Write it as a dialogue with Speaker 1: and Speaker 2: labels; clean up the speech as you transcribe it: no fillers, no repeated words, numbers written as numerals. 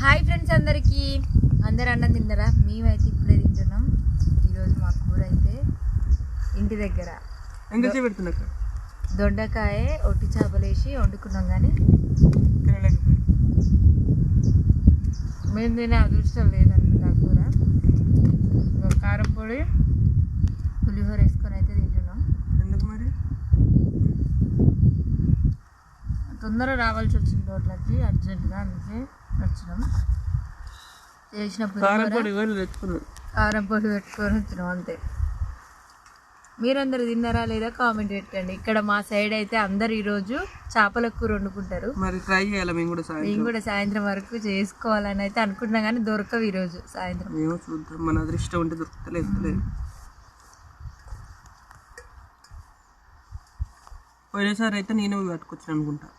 Speaker 1: Hi friends, అందరు అన్నం తిన్నారా? మేమైతే ఇప్పుడే తింటున్నాం. ఈరోజు మా కూర అయితే ఇంటి దగ్గర దొండకాయ ఒట్టి చేపలు వేసి వండుకున్నాం. కానీ మేము తినే అదృష్టం లేదనుకుంటా. కూర కారం పొడి పులిహోర వేసుకొని అయితే తింటున్నాం.
Speaker 2: ఎందుకు మరి
Speaker 1: తొందరగా రావాల్సి వచ్చింది రోడ్లకి, అర్జెంటుగా, అందుకే వచ్చినాం. చేసిన
Speaker 2: కారం పొడి
Speaker 1: పెట్టుకొని వచ్చినాం అంతే. మీరందరూ తిన్నారా లేదా కామెంట్ పెట్టండి. ఇక్కడ మా సైడ్ అయితే అందరు ఈరోజు చేపల కూర వండుకుంటారు.
Speaker 2: మరి ట్రై చేయాలి. మేము కూడా
Speaker 1: సాయంత్రం వరకు చేసుకోవాలని అయితే అనుకుంటున్నాం, కానీ దొరకవు ఈరోజు సాయంత్రం.
Speaker 2: మేము చూద్దాం, మన అదృష్టం ఉంటే దొరుకుతలేదు. పోయినసారి అయితే నేను పట్టుకొచ్చాను అనుకుంటా.